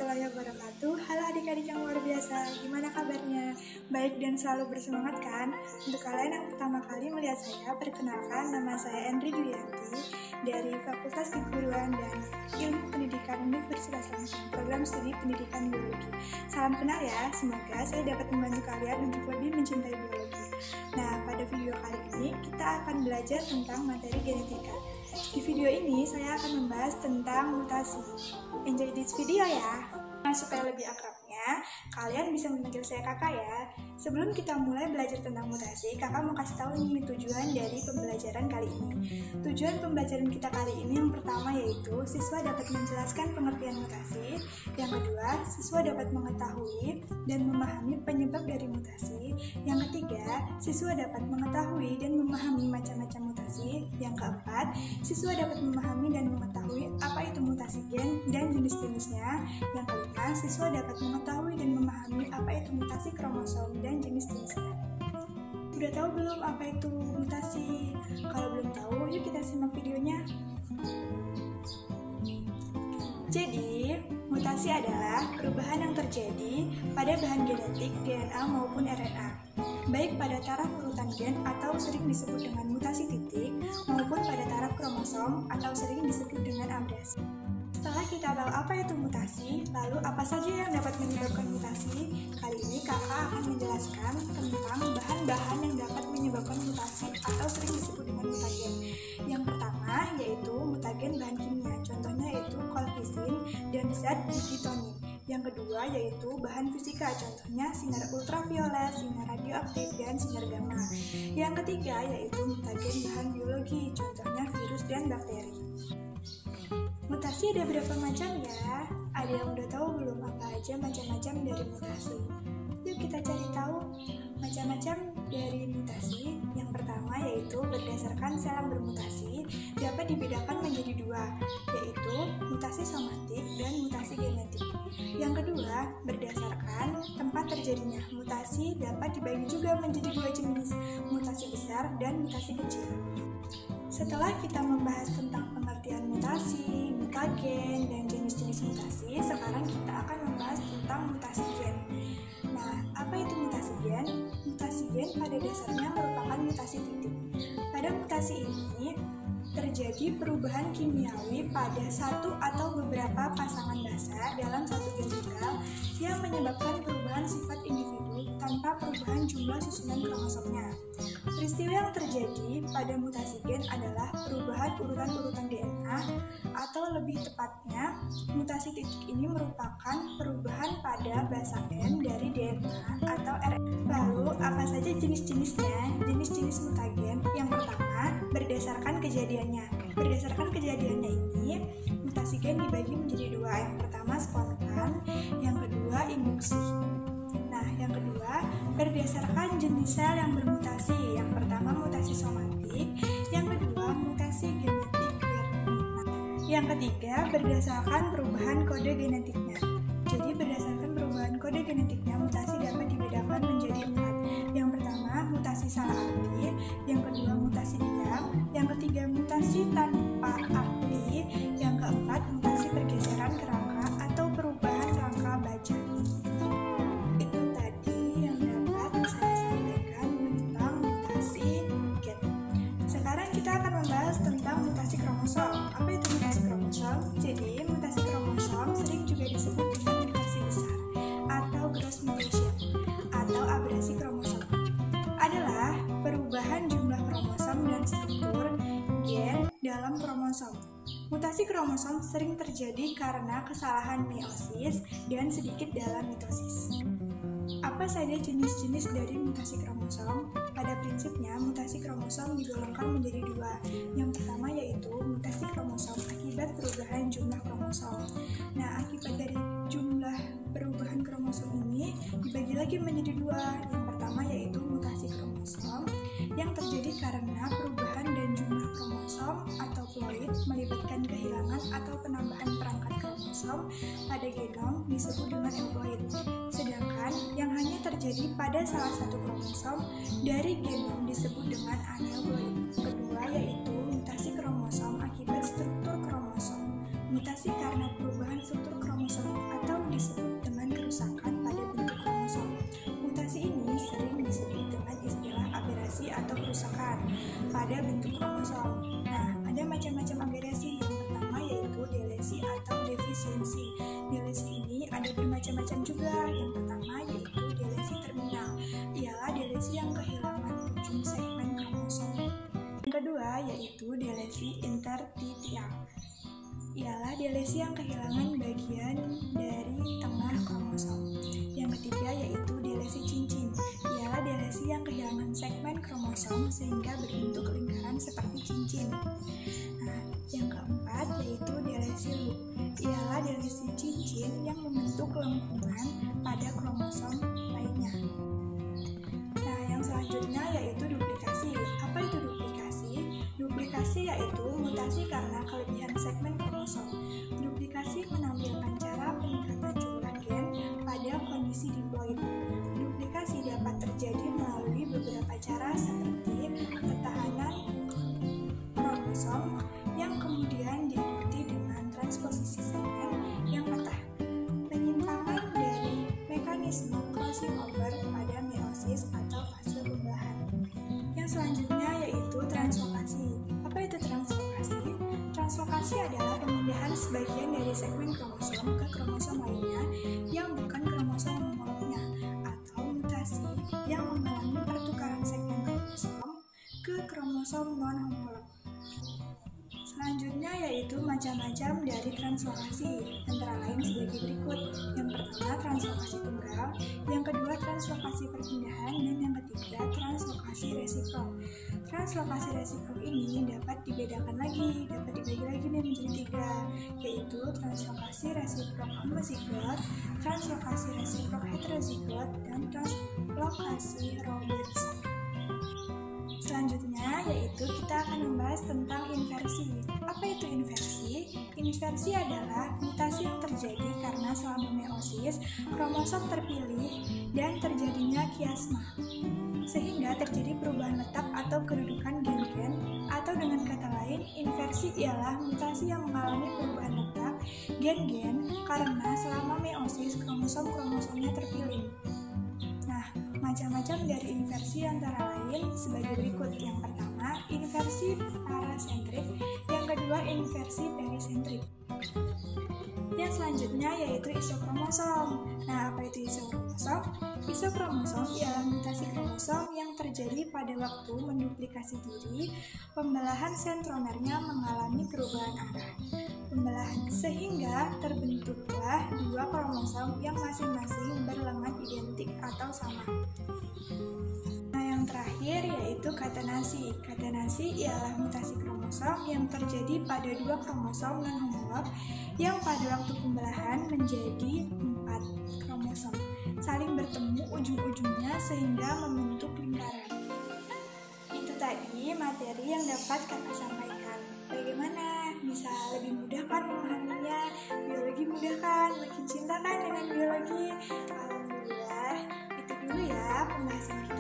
warahmatullahi wabarakatuh. Halo adik-adik yang luar biasa, gimana kabarnya? Baik dan selalu bersemangat kan? Untuk kalian yang pertama kali melihat saya, perkenalkan nama saya Endri Duyanti dari Fakultas Keguruan dan Ilmu Pendidikan Universitas Lampung, program studi pendidikan biologi. Salam kenal ya, semoga saya dapat membantu kalian untuk lebih mencintai biologi. Nah, pada video kali ini kita akan belajar tentang materi genetika. Di video ini saya akan membahas tentang mutasi. Enjoy this video ya. Nah, supaya lebih akrabnya, kalian bisa memanggil saya kakak ya. Sebelum kita mulai belajar tentang mutasi, kakak mau kasih tahu nih tujuan dari pembelajaran kali ini. Tujuan pembelajaran kita kali ini yang pertama yaitu siswa dapat menjelaskan pengertian mutasi. Yang kedua, siswa dapat mengetahui dan memahami penyebab dari mutasi. Yang ketiga, siswa dapat mengetahui dan memahami macam-macam mutasi. Yang keempat, siswa dapat memahami dan mengetahui apa itu mutasi gen dan jenis-jenisnya. Yang kelima, siswa dapat mengetahui dan memahami apa itu mutasi kromosom dan jenis-jenisnya. Udah tahu belum apa itu mutasi? Kalau belum tahu, yuk kita simak videonya. Jadi, mutasi adalah perubahan yang terjadi pada bahan genetik DNA maupun RNA, baik pada taraf urutan gen atau sering disebut dengan mutasi titik, maupun pada taraf kromosom atau sering disebut dengan abrasi. Setelah kita tahu apa itu mutasi, lalu apa saja yang dapat menyebabkan mutasi, kali ini kakak akan menjelaskan tentang bahan-bahan yang dapat menyebabkan mutasi atau sering disebut dengan mutagen. Yang pertama yaitu mutagen bahan kimia, contohnya yaitu kolkisin dan zat digitonin. Yang kedua yaitu bahan fisika, contohnya sinar ultraviolet, sinar radioaktif, dan sinar gamma. Yang ketiga yaitu mutagen bahan biologi, contohnya virus dan bakteri. Mutasi ada berapa macam ya? Ada yang udah tahu belum apa aja macam-macam dari mutasi? Yuk kita cari tahu macam-macam dari mutasi. Yang pertama yaitu berdasarkan sel yang bermutasi dapat dibedakan menjadi dua, yaitu mutasi somatik dan mutasi genetik. Yang kedua, berdasarkan tempat terjadinya. Mutasi dapat dibagi juga menjadi dua jenis, mutasi besar dan mutasi kecil. Setelah kita membahas tentang pengertian mutasi, mutagen, dan jenis-jenis mutasi, sekarang kita akan membahas tentang mutasi gen. Nah, apa itu mutasi gen? Mutasi gen pada dasarnya merupakan mutasi titik. Pada mutasi ini, terjadi perubahan kimiawi pada satu atau beberapa pasangan basa dalam satu gen tunggal yang menyebabkan perubahan sifat individu tanpa perubahan jumlah susunan kromosomnya. Peristiwa yang terjadi pada mutasi gen adalah perubahan urutan-urutan DNA, atau lebih tepatnya, mutasi titik ini merupakan perubahan pada basa N dari DNA atau RNA. Lalu, apa saja jenis-jenisnya? Jenis-jenis mutagen yang pertama, berdasarkan kejadiannya. Berdasarkan kejadiannya ini, mutasi gen dibagi menjadi dua. Yang pertama, spontan, yang kedua, induksi. Nah, yang kedua, berdasarkan jenis sel yang bermutasi. Yang pertama, mutasi somatik. Yang kedua, mutasi genetik. Yang ketiga, berdasarkan perubahan kode genetiknya. Jadi, berdasarkan perubahan kode genetiknya, mutasi dapat dibedakan menjadi 4. Yang pertama, mutasi salah arti. Yang kedua, mutasi diam. Yang ketiga, mutasi tanpa arti. Yang keempat, mutasi pergeseran kerangka atau perubahan rangka baja. Tentang mutasi kromosom. Apa itu mutasi kromosom? Jadi, mutasi kromosom sering juga disebut dengan mutasi besar atau gross mutation atau abrasi kromosom. Adalah perubahan jumlah kromosom dan struktur gen dalam kromosom. Mutasi kromosom sering terjadi karena kesalahan meiosis dan sedikit dalam mitosis. Apa saja jenis-jenis dari mutasi kromosom? Pada prinsipnya, mutasi kromosom digolongkan menjadi dua. Yang pertama yaitu mutasi kromosom akibat perubahan jumlah kromosom. Nah, akibat dari jumlah perubahan kromosom ini dibagi lagi menjadi dua. Yang pertama yaitu mutasi kromosom yang terjadi karena perubahan dan jumlah kromosom atau ploid melibatkan kehilangan atau penambahan perangkat kromosom pada genom disebut dengan euploid. Sedangkan yang hanya terjadi pada salah satu kromosom dari genom disebut dengan aneuploid. Kedua yaitu mutasi kromosom akibat struktur kromosom. Mutasi karena perubahan struktur kromosom atau pada bentuk kromosom. Nah, ada macam-macam agregasi. Yang pertama yaitu delesi atau defisiensi. Delesi ini ada bermacam-macam juga. Yang pertama yaitu delesi terminal. Ialah delesi yang kehilangan ujung segmen kromosom. Yang kedua yaitu delesi interstitial. Ialah delesi yang kehilangan bagian dari tengah kromosom. Yang ketiga yaitu delesi cincin. Ialah delesi yang kehilangan segmen kromosom sehingga berbentuk lingkaran seperti cincin. Nah, yang keempat yaitu delesi loop. Ialah delesi cincin yang membentuk lengkungan pada kromosom lainnya. Nah, yang selanjutnya yaitu duplikasi. Apa itu duplikasi? Duplikasi yaitu mutasi karena kelebihan segmen kromosom. Duplikasi menampilkan cara peningkatan jumlah gen pada kondisi diploid. Duplikasi dapat terjadi melalui beberapa cara seperti pertahanan kromosom yang kemudian diikuti dengan transposisi segmen yang patah, penyimpangan dari mekanisme crossing over pada meiosis atau fase pembelahan. Yang selanjutnya yaitu translokasi. Apa itu translokasi? Translokasi adalah pemindahan sebagian dari segmen kromosom ke kromosom lainnya yang bukan kromosom homolognya, atau mutasi yang mengalami pertukaran segmen kromosom ke kromosom non-homolog. Selanjutnya yaitu macam-macam dari translokasi, antara lain sebagai berikut. Yang pertama translokasi tunggal, yang kedua translokasi perpindahan, dan yang ketiga translokasi resiprok. Translokasi resiprok ini dapat dibedakan lagi, dapat dibagi lagi nih menjadi tiga, yaitu translokasi resiprok homozigot, translokasi resiprok heterozigot, dan translokasi Robertson. Selanjutnya yaitu kita akan membahas tentang inversi. Apa itu inversi? Inversi adalah mutasi yang terjadi karena selama meiosis kromosom terpilih dan terjadinya kiasma, sehingga terjadi perubahan letak atau kedudukan gen-gen, atau dengan kata lain, inversi ialah mutasi yang mengalami perubahan letak gen-gen karena selama meiosis kromosom-kromosomnya terpilih. Nah, macam-macam dari inversi antara lain sebagai berikut. Yang pertama, inversi parasentrik. Yang kedua, inversi perisentrik. Yang selanjutnya yaitu isokromosom. Nah, apa itu isokromosom? Isokromosom ialah mutasi kromosom yang terjadi pada waktu menduplikasi diri, pembelahan sentromernya mengalami perubahan arah pembelahan, sehingga terbentuklah dua kromosom yang masing-masing berlengan identik atau sama. Nah, yang terakhir yaitu katenasi. Katenasi ialah mutasi kromosom yang terjadi pada dua kromosom non-homolog yang pada waktu pembelahan menjadi 4 kromosom, saling bertemu ujung-ujungnya sehingga membentuk lingkaran. Itu tadi materi yang dapat kakak sampaikan. Bagaimana? Bisa lebih mudah kan memahaminya? Biologi mudah kan? Makin cinta kan dengan biologi? Alhamdulillah, itu dulu ya pembahasan kita